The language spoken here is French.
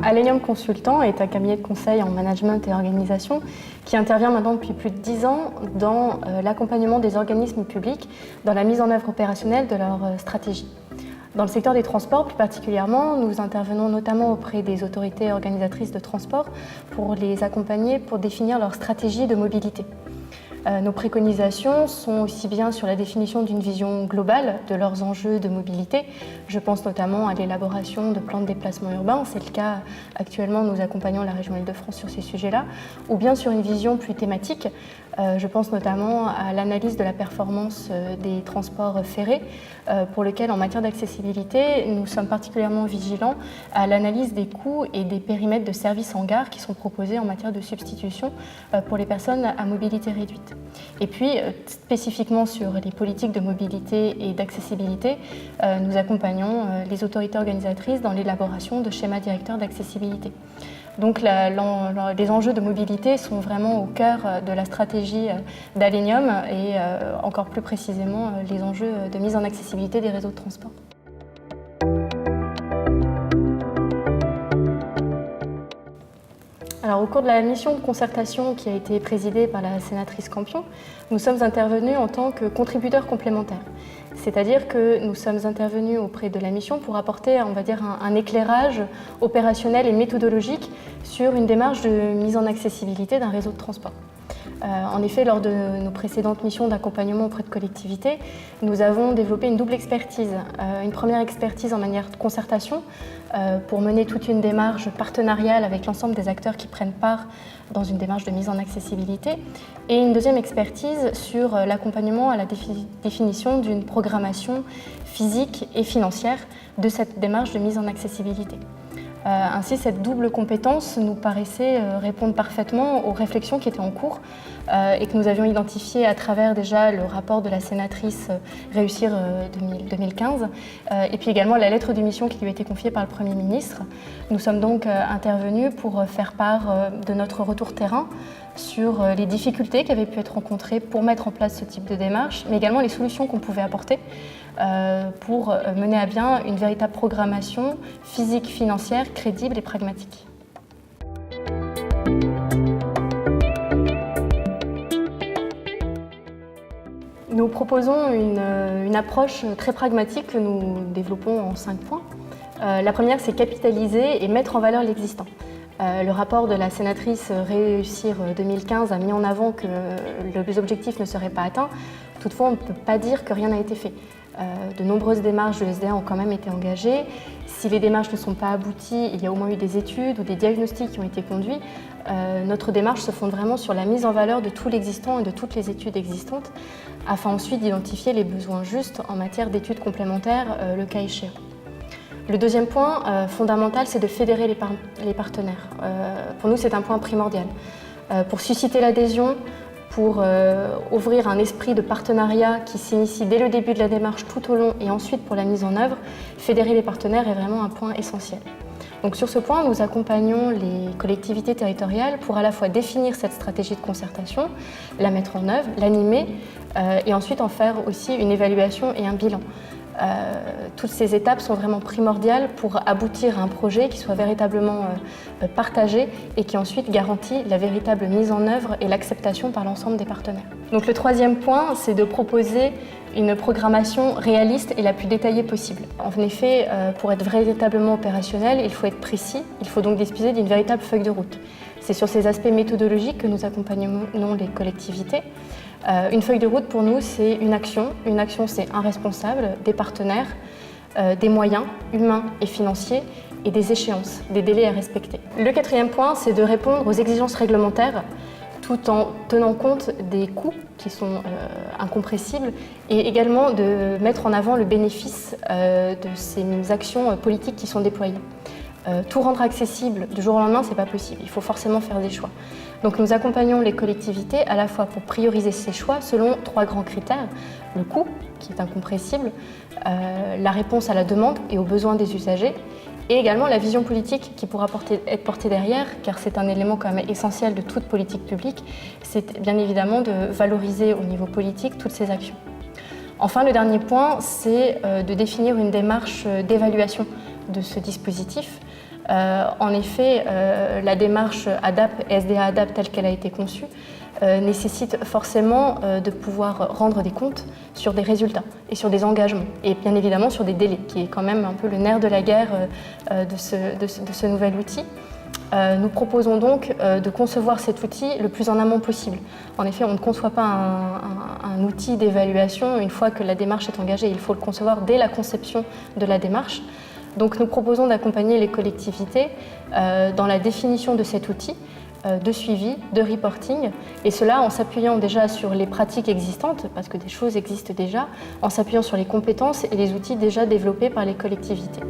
Alenium Consultant est un cabinet de conseil en management et organisation qui intervient maintenant depuis plus de 10 ans dans l'accompagnement des organismes publics dans la mise en œuvre opérationnelle de leur stratégie. Dans le secteur des transports plus particulièrement, nous intervenons notamment auprès des autorités organisatrices de transport pour les accompagner pour définir leur stratégie de mobilité. Nos préconisations sont aussi bien sur la définition d'une vision globale de leurs enjeux de mobilité. Je pense notamment à l'élaboration de plans de déplacement urbain, c'est le cas actuellement, nous accompagnons la région Île-de-France sur ces sujets-là, ou bien sur une vision plus thématique. Je pense notamment à l'analyse de la performance des transports ferrés, pour lequel en matière d'accessibilité, nous sommes particulièrement vigilants à l'analyse des coûts et des périmètres de services en gare qui sont proposés en matière de substitution pour les personnes à mobilité réduite. Et puis, spécifiquement sur les politiques de mobilité et d'accessibilité, nous accompagnons les autorités organisatrices dans l'élaboration de schémas directeurs d'accessibilité. Donc les enjeux de mobilité sont vraiment au cœur de la stratégie d'Alenium et encore plus précisément les enjeux de mise en accessibilité des réseaux de transport. Alors, au cours de la mission de concertation qui a été présidée par la sénatrice Campion, nous sommes intervenus en tant que contributeurs complémentaires. C'est-à-dire que nous sommes intervenus auprès de la mission pour apporter, on va dire, un éclairage opérationnel et méthodologique sur une démarche de mise en accessibilité d'un réseau de transport. En effet, lors de nos précédentes missions d'accompagnement auprès de collectivités, nous avons développé une double expertise. Une première expertise en manière de concertation pour mener toute une démarche partenariale avec l'ensemble des acteurs qui prennent part dans une démarche de mise en accessibilité, et une deuxième expertise sur l'accompagnement à la définition d'une programmation physique et financière de cette démarche de mise en accessibilité. Ainsi, cette double compétence nous paraissait répondre parfaitement aux réflexions qui étaient en cours et que nous avions identifiées à travers déjà le rapport de la sénatrice Réussir 2015 et puis également la lettre de mission qui lui a été confiée par le Premier ministre. Nous sommes donc intervenus pour faire part de notre retour terrain sur les difficultés qui avaient pu être rencontrées pour mettre en place ce type de démarche, mais également les solutions qu'on pouvait apporter pour mener à bien une véritable programmation physique, financière, crédible et pragmatique. Nous proposons une approche très pragmatique que nous développons en 5 points. La première, c'est capitaliser et mettre en valeur l'existant. Le rapport de la sénatrice Réussir 2015 a mis en avant que les objectifs ne seraient pas atteints. Toutefois, on ne peut pas dire que rien n'a été fait. De nombreuses démarches de SDA ont quand même été engagées. Si les démarches ne sont pas abouties, il y a au moins eu des études ou des diagnostics qui ont été conduits. Notre démarche se fonde vraiment sur la mise en valeur de tout l'existant et de toutes les études existantes, afin ensuite d'identifier les besoins justes en matière d'études complémentaires, le cas échéant. Le deuxième point fondamental, c'est de fédérer les partenaires. Pour nous, c'est un point primordial. Pour susciter l'adhésion, pour ouvrir un esprit de partenariat qui s'initie dès le début de la démarche tout au long et ensuite pour la mise en œuvre, fédérer les partenaires est vraiment un point essentiel. Donc sur ce point, nous accompagnons les collectivités territoriales pour à la fois définir cette stratégie de concertation, la mettre en œuvre, l'animer et ensuite en faire aussi une évaluation et un bilan. Toutes ces étapes sont vraiment primordiales pour aboutir à un projet qui soit véritablement partagé et qui ensuite garantit la véritable mise en œuvre et l'acceptation par l'ensemble des partenaires. Donc le troisième point, c'est de proposer une programmation réaliste et la plus détaillée possible. En effet, pour être véritablement opérationnel, il faut être précis, il faut donc disposer d'une véritable feuille de route. C'est sur ces aspects méthodologiques que nous accompagnons les collectivités. Une feuille de route pour nous, c'est une action. Une action, c'est un responsable, des partenaires, des moyens humains et financiers et des échéances, des délais à respecter. Le quatrième point, c'est de répondre aux exigences réglementaires tout en tenant compte des coûts qui sont incompressibles et également de mettre en avant le bénéfice de ces actions politiques qui sont déployées. Tout rendre accessible du jour au lendemain, c'est pas possible. Il faut forcément faire des choix. Donc nous accompagnons les collectivités à la fois pour prioriser ces choix selon 3 grands critères. Le coût, qui est incompressible, la réponse à la demande et aux besoins des usagers, et également la vision politique qui pourra être portée derrière, car c'est un élément quand même essentiel de toute politique publique, c'est bien évidemment de valoriser au niveau politique toutes ces actions. Enfin, le dernier point, c'est de définir une démarche d'évaluation de ce dispositif En effet, la démarche ADAP, SDA ADAP telle qu'elle a été conçue, nécessite forcément de pouvoir rendre des comptes sur des résultats et sur des engagements, et bien évidemment sur des délais, qui est quand même un peu le nerf de la guerre de ce nouvel outil. Nous proposons donc de concevoir cet outil le plus en amont possible. En effet, on ne conçoit pas un outil d'évaluation une fois que la démarche est engagée. Il faut le concevoir dès la conception de la démarche. Donc nous proposons d'accompagner les collectivités dans la définition de cet outil, de suivi, de reporting, et cela en s'appuyant déjà sur les pratiques existantes, parce que des choses existent déjà, en s'appuyant sur les compétences et les outils déjà développés par les collectivités.